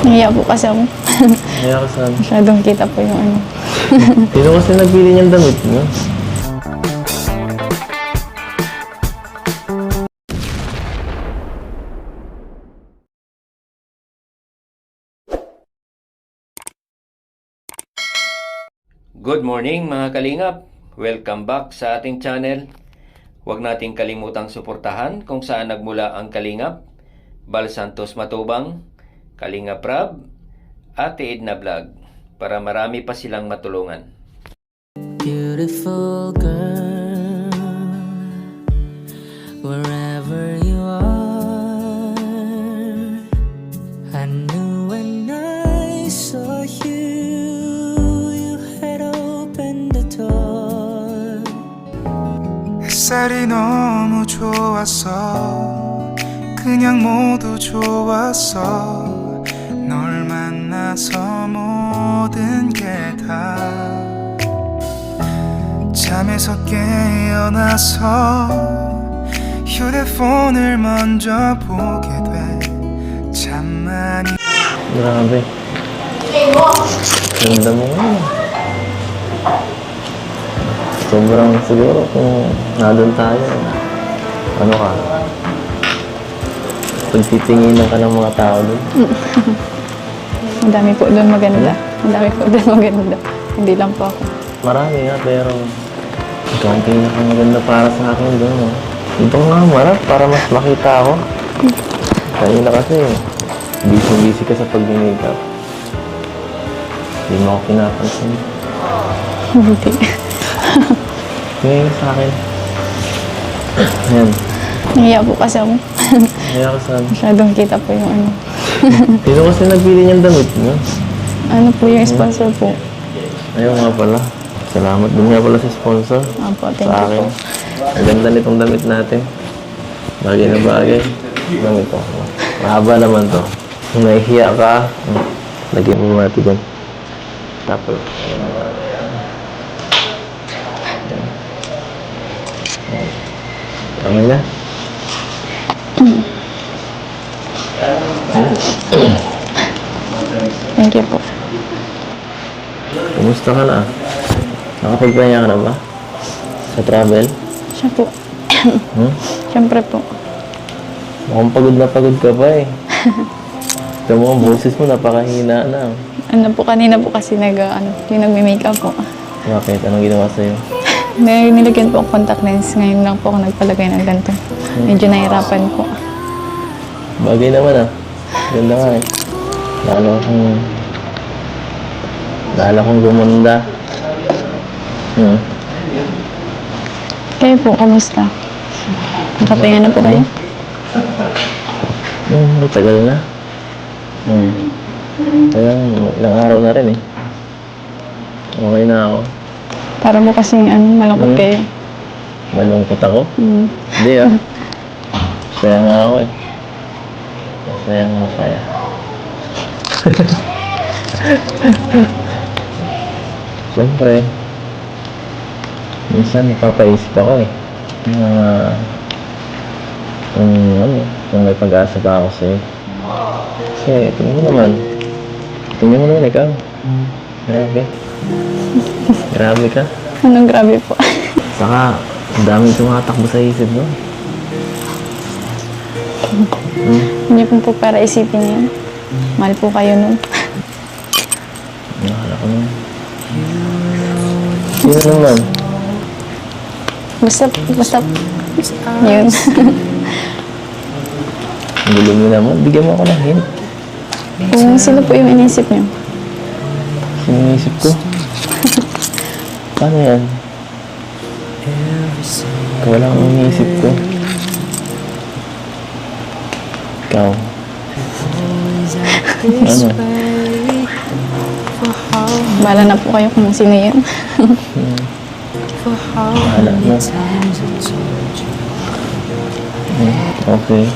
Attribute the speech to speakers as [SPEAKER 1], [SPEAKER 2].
[SPEAKER 1] Nahiya po kasi ako.
[SPEAKER 2] Kaya ka saan?
[SPEAKER 1] Masyadong kita po yung ano.
[SPEAKER 2] Sino kasi nagpili niyang damit mo?
[SPEAKER 3] Good morning mga kalingap! Welcome back sa ating channel. Huwag nating kalimutang suportahan kung saan nagmula ang Kalingap, Bal Santos Matubang, Kalingap Rab, Ate Edna Vlog para marami pa silang matulungan.
[SPEAKER 4] Beautiful girl, wherever you are, I knew when I saw you, you had opened the door.
[SPEAKER 5] 햇살이 너무 좋았어 그냥 모두 좋았어 널 만나서 모든 게 다 잠에서 깨어나서 휴대폰을 먼저 보게 돼 참 많이
[SPEAKER 2] Grabe. Ganda mo nga. Sobrang siguro kung nandun tayo, ano ka? Pagtitinginan ka ng mga tao doon.
[SPEAKER 1] Ang dami po doon maganda. Ang dami po doon maganda. Hindi lang po ako.
[SPEAKER 2] Marami nga, pero ikaw ang pinakamaganda para sa akin doon. No? Dito nga marap para mas makita ako. Kanina kasi, busy ka sa pag-makeup. Hindi mo ako pinapansin.
[SPEAKER 1] Hindi.
[SPEAKER 2] Ngayon sa akin. Ayan.
[SPEAKER 1] Nahiya po kasi ako.
[SPEAKER 2] Kaya ka saan?
[SPEAKER 1] Masyadong kita po yung ano.
[SPEAKER 2] Sino kasi nagpili niyang damit mo?
[SPEAKER 1] Ano po yung sponsor po?
[SPEAKER 2] Ayaw nga pala. Salamat din nga pala sa sponsor.
[SPEAKER 1] Opo, thank
[SPEAKER 2] Sa
[SPEAKER 1] you
[SPEAKER 2] akin.
[SPEAKER 1] po.
[SPEAKER 2] Ang ganda nitong damit natin. Bagay na bagay. Damit ko. Mahaba naman to. Kung nahihiya ka, lagyan mo mati dyan. Tapos, tama na.
[SPEAKER 1] Thank you po.
[SPEAKER 2] Kumusta ka na? Nakapagpahinga ka na ba? Sa travel?
[SPEAKER 1] Siya po. Siyempre po.
[SPEAKER 2] Mukhang pagod ka pa eh. Ito mo, ang boses mo napakahina na.
[SPEAKER 1] Ano po, kanina po kasi yung nagme-makeup po.
[SPEAKER 2] Bakit? Anong ginawa sa'yo?
[SPEAKER 1] Nilagyan po ang contact lens. Ngayon lang po ako nagpalagay ng ganito. Medyo nahirapan po.
[SPEAKER 2] Bagay naman ah. Ganda nga eh. Lalo kong gumanda.
[SPEAKER 1] Kayo po, kamusta? Nakapahinga na po kayo?
[SPEAKER 2] Tagal na. Ilang araw na rin eh. Okay na ako.
[SPEAKER 1] Para mo kasing malungkot kayo.
[SPEAKER 2] Malungkot ako?
[SPEAKER 1] Mm.
[SPEAKER 2] Hindi ah. Masaya nga ako eh. Masaya. Siyempre, minsan napapaisip ako eh. Kung may pag-asa pa ako sa'yo. Kasi, tingin mo naman ikaw. Grabe ka.
[SPEAKER 1] Anong grabe po?
[SPEAKER 2] Saka, ang daming tumatakbo sa isip mo.
[SPEAKER 1] Hindi po para isipin yan. Mahal po kayo nun.
[SPEAKER 2] Nakala ko naman. Sino naman?
[SPEAKER 1] Basta, yun.
[SPEAKER 2] Ang gulo mo naman. Bigyan mo ako ng hint.
[SPEAKER 1] Kung sino po yung inisip niyo?
[SPEAKER 2] Sinisip ko. Paano yan? Wala akong iniisip ko. Ikaw. Ano?
[SPEAKER 1] Bahala na po kayo kung sino yun.
[SPEAKER 2] Bahala na. Okay.